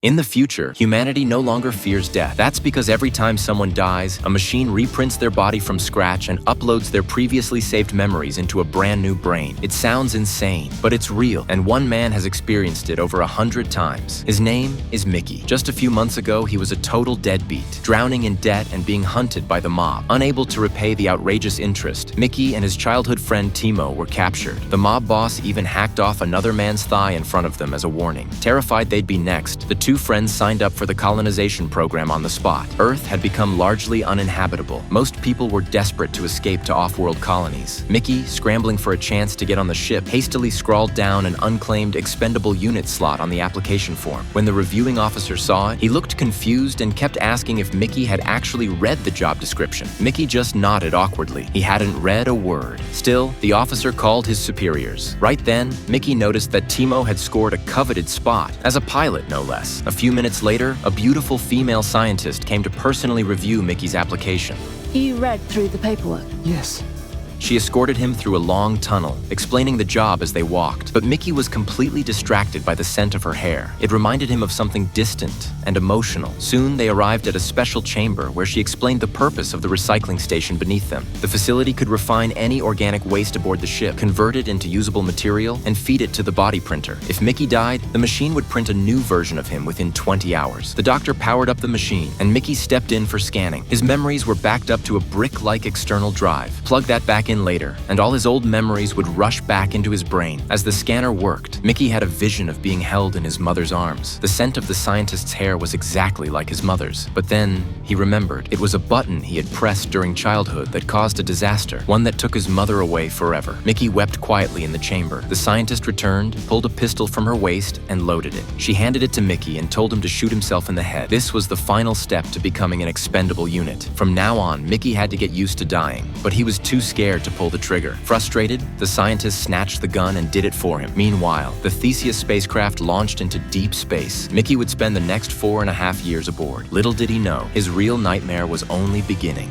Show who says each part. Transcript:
Speaker 1: In the future, humanity no longer fears death. That's because every time someone dies, a machine reprints their body from scratch and uploads their previously saved memories into a brand new brain. It sounds insane, but it's real, and one man has experienced it over 100 times. His name is Mickey. Just a few months ago, he was a total deadbeat, drowning in debt and being hunted by the mob. Unable to repay the outrageous interest, Mickey and his childhood friend Timo were captured. The mob boss even hacked off another man's thigh in front of them as a warning. Terrified they'd be next, the two friends signed up for the colonization program on the spot. Earth had become largely uninhabitable. Most people were desperate to escape to off-world colonies. Mickey, scrambling for a chance to get on the ship, hastily scrawled down an unclaimed expendable unit slot on the application form. When the reviewing officer saw it, he looked confused and kept asking if Mickey had actually read the job description. Mickey just nodded awkwardly. He hadn't read a word. Still, the officer called his superiors. Right then, Mickey noticed that Timo had scored a coveted spot, as a pilot no less. A few minutes later, a beautiful female scientist came to personally review Mickey's application.
Speaker 2: You read through the paperwork?
Speaker 3: Yes.
Speaker 1: She escorted him through a long tunnel, explaining the job as they walked. But Mickey was completely distracted by the scent of her hair. It reminded him of something distant and emotional. Soon they arrived at a special chamber where she explained the purpose of the recycling station beneath them. The facility could refine any organic waste aboard the ship, convert it into usable material, and feed it to the body printer. If Mickey died, the machine would print a new version of him within 20 hours. The doctor powered up the machine, and Mickey stepped in for scanning. His memories were backed up to a brick-like external drive. Plug that back in later, and all his old memories would rush back into his brain. As the scanner worked, Mickey had a vision of being held in his mother's arms. The scent of the scientist's hair was exactly like his mother's. But then, he remembered. It was a button he had pressed during childhood that caused a disaster, one that took his mother away forever. Mickey wept quietly in the chamber. The scientist returned, pulled a pistol from her waist, and loaded it. She handed it to Mickey and told him to shoot himself in the head. This was the final step to becoming an expendable unit. From now on, Mickey had to get used to dying, but he was too scared to pull the trigger. Frustrated, the scientist snatched the gun and did it for him. Meanwhile, the Theseus spacecraft launched into deep space. Mickey would spend the next 4.5 years aboard. Little did he know, his real nightmare was only beginning.